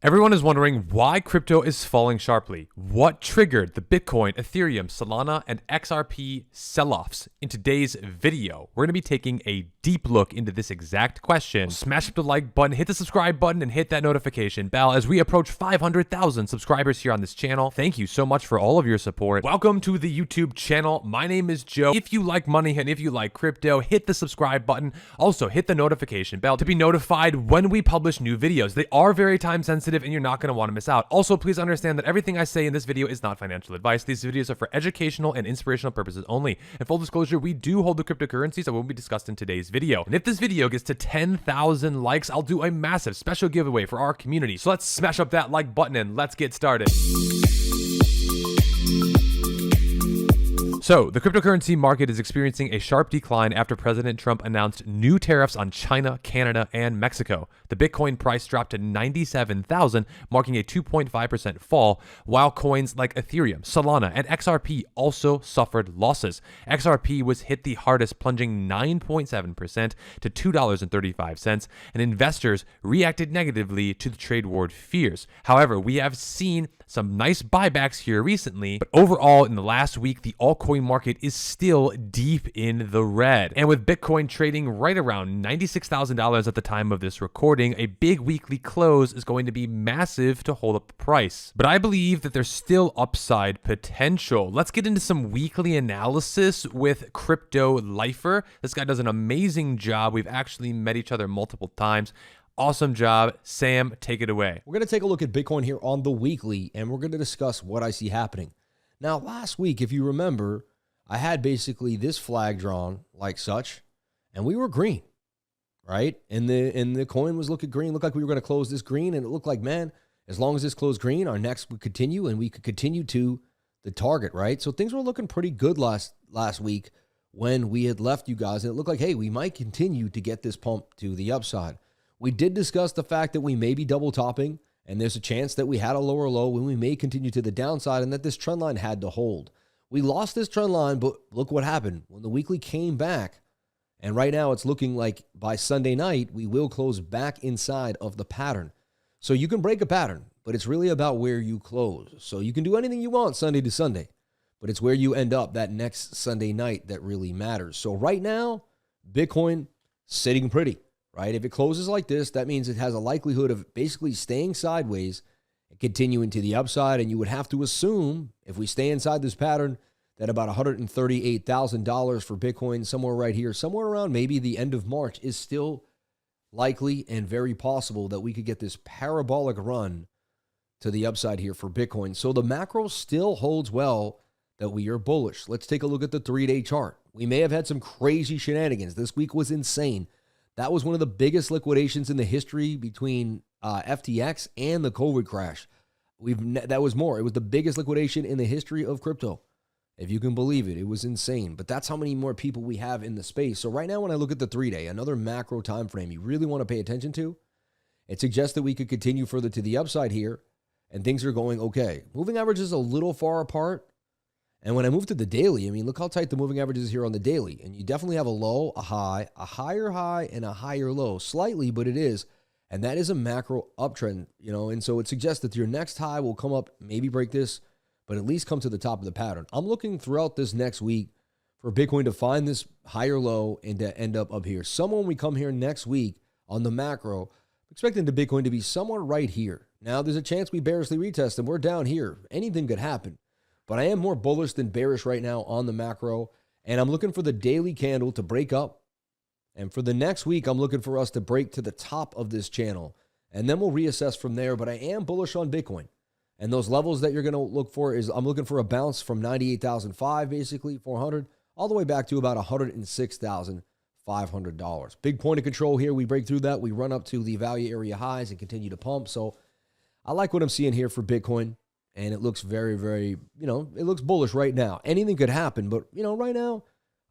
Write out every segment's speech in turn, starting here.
Everyone is wondering why crypto is falling sharply. What triggered the Bitcoin, Ethereum, Solana, and XRP sell-offs? In today's video, we're going to be taking a deep look into this exact question. Smash up the like button, hit the subscribe button, and hit that notification bell as we approach 500,000 subscribers here on this channel. Thank you so much for all of your support. Welcome to the YouTube channel. My name is Joe. If you like money and if you like crypto, hit the subscribe button. Also, hit the notification bell to be notified when we publish new videos. They are very time sensitive and you're not going to want to miss out. Also, please understand that everything I say in this video is not financial advice. These videos are for educational and inspirational purposes only. And full disclosure, we do hold the cryptocurrencies that will be discussed in today's video. And if this video gets to 10,000 likes, I'll do a massive special giveaway for our community. So let's smash up that like button and let's get started. So, the cryptocurrency market is experiencing a sharp decline after President Trump announced new tariffs on China, Canada, and Mexico. The Bitcoin price dropped to 97,000, marking a 2.5% fall, while coins like Ethereum, Solana, and XRP also suffered losses. XRP was hit the hardest, plunging 9.7% to $2.35, and investors reacted negatively to the trade war fears. However, we have seen some nice buybacks here recently, but overall in the last week, the altcoin market is still deep in the red. And with Bitcoin trading right around $96,000 at the time of this recording, a big weekly close is going to be massive to hold up the price. But I believe that there's still upside potential. Let's get into some weekly analysis with Cryptolifer. This guy does an amazing job. We've actually met each other multiple times. Awesome job. Sam, take it away. We're going to take a look at Bitcoin here on the weekly, and we're going to discuss what I see happening. Now, last week, if you remember, I had basically this flag drawn like such, and we were green, right? And the coin was looking green. It looked like we were going to close this green, and it looked like, man, as long as this closed green, our next would continue, and we could continue to the target, right? So things were looking pretty good last week when we had left you guys, and it looked like, hey, we might continue to get this pump to the upside. We did discuss the fact that we may be double topping, and there's a chance that we had a lower low when we may continue to the downside and that this trend line had to hold. We lost this trend line, but look what happened. When the weekly came back, and right now it's looking like by Sunday night, we will close back inside of the pattern. So you can break a pattern, but it's really about where you close. So you can do anything you want Sunday to Sunday, but it's where you end up that next Sunday night that really matters. So right now, Bitcoin sitting pretty. Right? If it closes like this, that means it has a likelihood of basically staying sideways and continuing to the upside. And you would have to assume, if we stay inside this pattern, that about $138,000 for Bitcoin, somewhere right here, somewhere around maybe the end of March, is still likely and very possible that we could get this parabolic run to the upside here for Bitcoin. So the macro still holds well that we are bullish. Let's take a look at the 3-day chart. We may have had some crazy shenanigans. This week was insane. That was one of the biggest liquidations in the history between FTX and the COVID crash. That was more. It was the biggest liquidation in the history of crypto. If you can believe it, it was insane. But that's how many more people we have in the space. So right now when I look at the 3-day, another macro time frame you really want to pay attention to, it suggests that we could continue further to the upside here and things are going okay. Moving average is a little far apart. And when I move to the daily, I mean, look how tight the moving average is here on the daily. And you definitely have a low, a high, a higher high, and a higher low. Slightly, but it is. And that is a macro uptrend, you know. And so it suggests that your next high will come up, maybe break this, but at least come to the top of the pattern. I'm looking throughout this next week for Bitcoin to find this higher low and to end up here. Somewhere when we come here next week on the macro, expecting the Bitcoin to be somewhere right here. Now, there's a chance we bearishly retest and we're down here. Anything could happen. But I am more bullish than bearish right now on the macro. And I'm looking for the daily candle to break up. And for the next week, I'm looking for us to break to the top of this channel. And then we'll reassess from there. But I am bullish on Bitcoin. And those levels that you're going to look for is I'm looking for a bounce from 98,005, basically, 400, all the way back to about $106,500. Big point of control here. We break through that. We run up to the value area highs and continue to pump. So I like what I'm seeing here for Bitcoin. And it looks very, very, it looks bullish right now. Anything could happen, but, right now,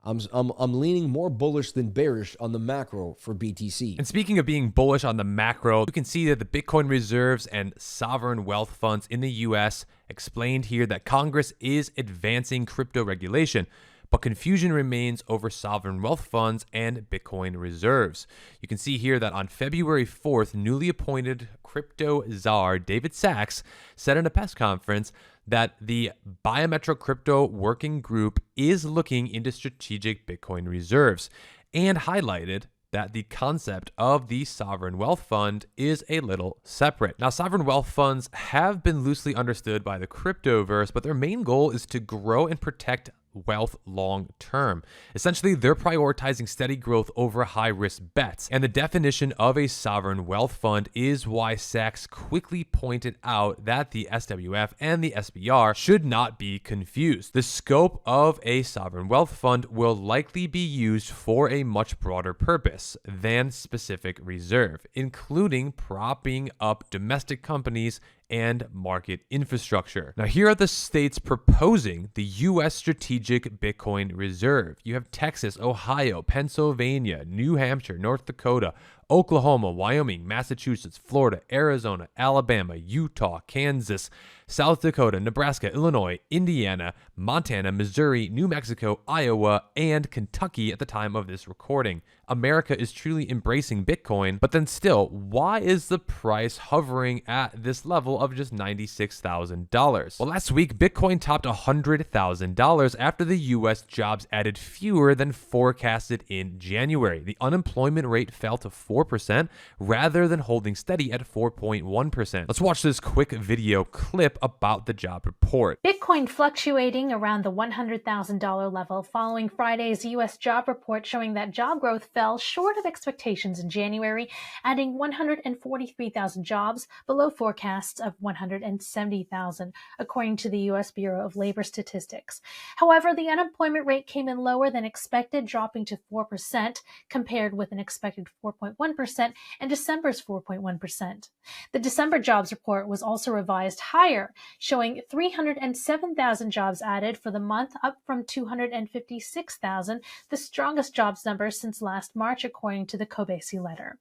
I'm leaning more bullish than bearish on the macro for BTC. And speaking of being bullish on the macro, you can see that the Bitcoin reserves and sovereign wealth funds in the US explained here that Congress is advancing crypto regulation. but confusion remains over sovereign wealth funds and Bitcoin reserves. You can see here that on February 4th, newly appointed crypto czar David Sachs said in a press conference that the Biometric Crypto Working Group is looking into strategic Bitcoin reserves and highlighted that the concept of the sovereign wealth fund is a little separate. Now, sovereign wealth funds have been loosely understood by the cryptoverse, but their main goal is to grow and protect wealth long term. Essentially, they're prioritizing steady growth over high risk bets. And the definition of a sovereign wealth fund is why Sachs quickly pointed out that the SWF and the SBR should not be confused. The scope of a sovereign wealth fund will likely be used for a much broader purpose than specific reserve, including propping up domestic companies and market infrastructure. Now, here are the states proposing the U.S. Strategic Bitcoin Reserve. You have Texas, Ohio, Pennsylvania, New Hampshire, North Dakota, Oklahoma, Wyoming, Massachusetts, Florida, Arizona, Alabama, Utah, Kansas, South Dakota, Nebraska, Illinois, Indiana, Montana, Missouri, New Mexico, Iowa, and Kentucky at the time of this recording. America is truly embracing Bitcoin, but then still, why is the price hovering at this level of just $96,000? Well, last week, Bitcoin topped $100,000 after the U.S. jobs added fewer than forecasted in January. The unemployment rate fell to 4% rather than holding steady at 4.1%. Let's watch this quick video clip about the job report. Bitcoin fluctuating around the $100,000 level following Friday's U.S. job report showing that job growth fell short of expectations in January, adding 143,000 jobs below forecasts of 170,000, according to the U.S. Bureau of Labor Statistics. However, the unemployment rate came in lower than expected, dropping to 4%, compared with an expected 4.1% and December's 4.1%. The December jobs report was also revised higher, showing 307,000 jobs added for the month, up from 256,000, the strongest jobs number since last March, according to the Kobesi letter.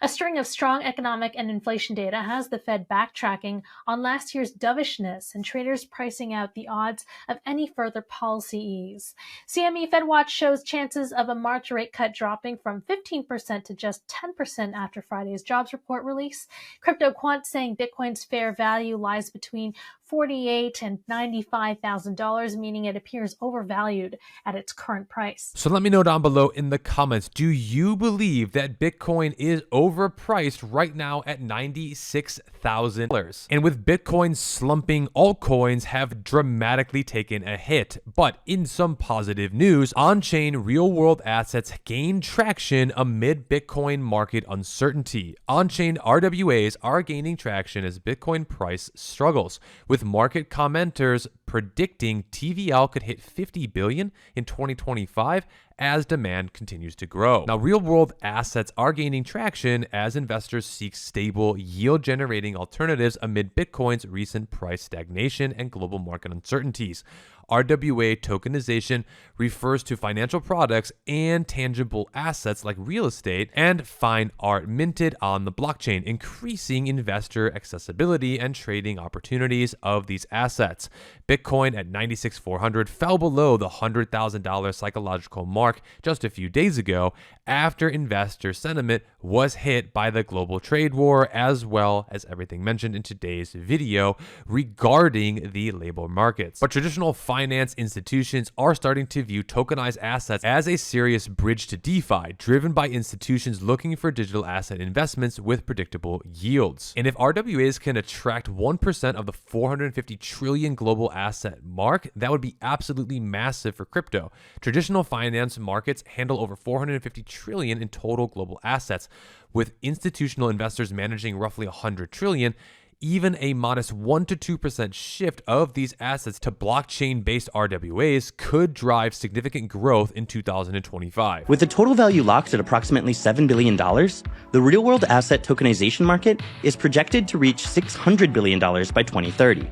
A string of strong economic and inflation data has the Fed backtracking on last year's dovishness and traders pricing out the odds of any further policy ease. CME FedWatch shows chances of a March rate cut dropping from 15% to just 10% after Friday's jobs report release. Crypto Quant saying Bitcoin's fair value lies between $48,000 and $95,000, meaning it appears overvalued at its current price. So let me know down below in the comments, do you believe that Bitcoin is overpriced right now at $96,000? And with Bitcoin slumping, altcoins have dramatically taken a hit. But in some positive news, on-chain real-world assets gained traction amid Bitcoin market uncertainty. On-chain RWAs are gaining traction as Bitcoin price struggles, with market commenters predicting TVL could hit 50 billion in 2025 as demand continues to grow. Now, real-world assets are gaining traction as investors seek stable, yield-generating alternatives amid Bitcoin's recent price stagnation and global market uncertainties. RWA tokenization refers to financial products and tangible assets like real estate and fine art minted on the blockchain, increasing investor accessibility and trading opportunities of these assets. Bitcoin at 96,400 fell below the $100,000 psychological mark just a few days ago after investor sentiment was hit by the global trade war, as well as everything mentioned in today's video regarding the labor markets. But traditional finance institutions are starting to view tokenized assets as a serious bridge to DeFi, driven by institutions looking for digital asset investments with predictable yields. And if RWAs can attract 1% of the 450 trillion global asset mark, that would be absolutely massive for crypto. Traditional finance markets handle over 450 trillion in total global assets, with institutional investors managing roughly 100 trillion. Even a modest 1 to 2% shift of these assets to blockchain-based RWAs could drive significant growth in 2025. With the total value locked at approximately $7 billion, the real-world asset tokenization market is projected to reach $600 billion by 2030.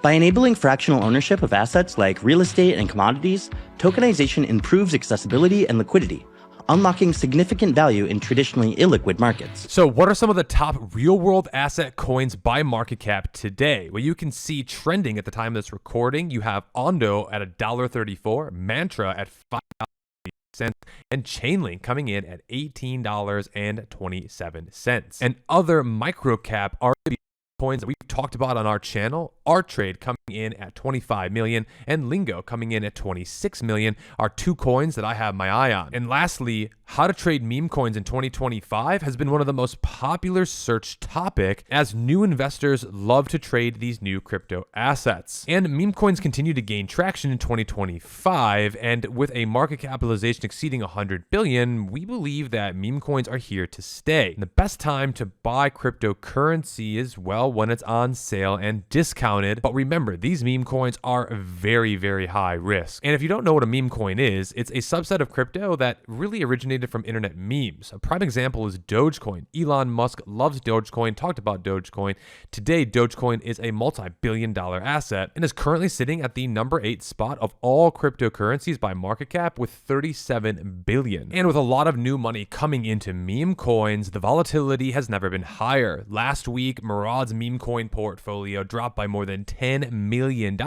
By enabling fractional ownership of assets like real estate and commodities, tokenization improves accessibility and liquidity, unlocking significant value in traditionally illiquid markets. So what are some of the top real-world asset coins by market cap today? Well, you can see trending at the time of this recording. You have Ondo at $1.34, Mantra at $5.08, and Chainlink coming in at $18.27. And other microcap RB coins that we've talked about on our channel, Artrade coming in at 25 million and Lingo coming in at 26 million are two coins that I have my eye on. And lastly, how to trade meme coins in 2025 has been one of the most popular search topic as new investors love to trade these new crypto assets. And meme coins continue to gain traction in 2025, and with a market capitalization exceeding 100 billion, we believe that meme coins are here to stay. And the best time to buy cryptocurrency is, well, when it's on sale and discounted. But remember, these meme coins are very, very high risk. And if you don't know what a meme coin is, it's a subset of crypto that really originated from internet memes. A prime example is Dogecoin. Elon Musk loves Dogecoin, talked about Dogecoin. Today, Dogecoin is a multi-billion-dollar asset and is currently sitting at the number 8 spot of all cryptocurrencies by market cap with 37 billion. And with a lot of new money coming into meme coins, the volatility has never been higher. Last week, Murad's meme coin portfolio dropped by more than $10 million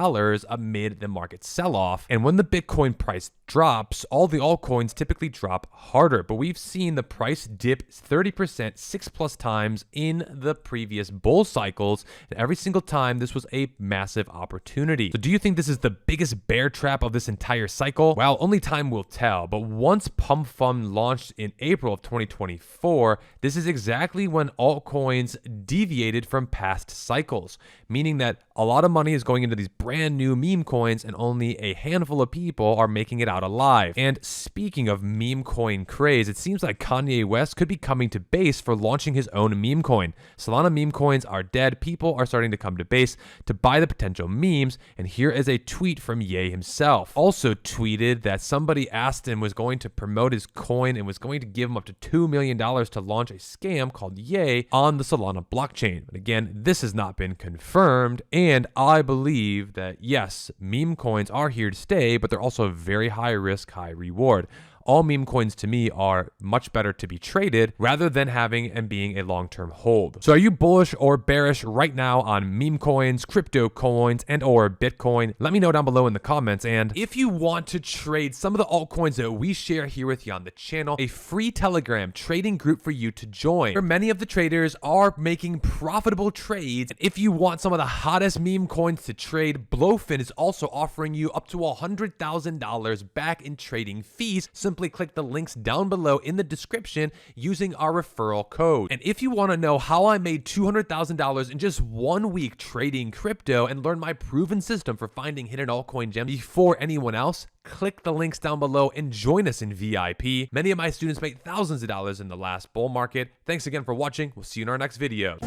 amid the market sell-off. And when the Bitcoin price drops, all the altcoins typically drop harder, but we've seen the price dip 30%, 6+ times in the previous bull cycles, and every single time this was a massive opportunity. So do you think this is the biggest bear trap of this entire cycle? Well, only time will tell, but once Pump Fund launched in April of 2024, this is exactly when altcoins deviated from past cycles, meaning that a lot of money is going into these brand new meme coins and only a handful of people are making it out alive. And speaking of meme coin craze, it seems like Kanye West could be coming to base for launching his own meme coin. Solana meme coins are dead. People are starting to come to base to buy the potential memes, and here is a tweet from Ye himself. Also tweeted that somebody asked him was going to promote his coin and was going to give him up to $2 million to launch a scam called Ye on the Solana blockchain. But again, this has not been confirmed, and I believe that yes, meme coins are here to stay, but they're also very high risk, high reward. All meme coins to me are much better to be traded rather than having and being a long-term hold. So are you bullish or bearish right now on meme coins, crypto coins, and or Bitcoin? Let me know down below in the comments. And if you want to trade some of the altcoins that we share here with you on the channel, a free Telegram trading group for you to join, where many of the traders are making profitable trades. And if you want some of the hottest meme coins to trade, Blofin is also offering you up to $100,000 back in trading fees. Simply click the links down below in the description using our referral code. And if you want to know how I made $200,000 in just 1 week trading crypto and learn my proven system for finding hidden altcoin gems before anyone else, click the links down below and join us in VIP. Many of my students made thousands of dollars in the last bull market. Thanks again for watching. We'll see you in our next video.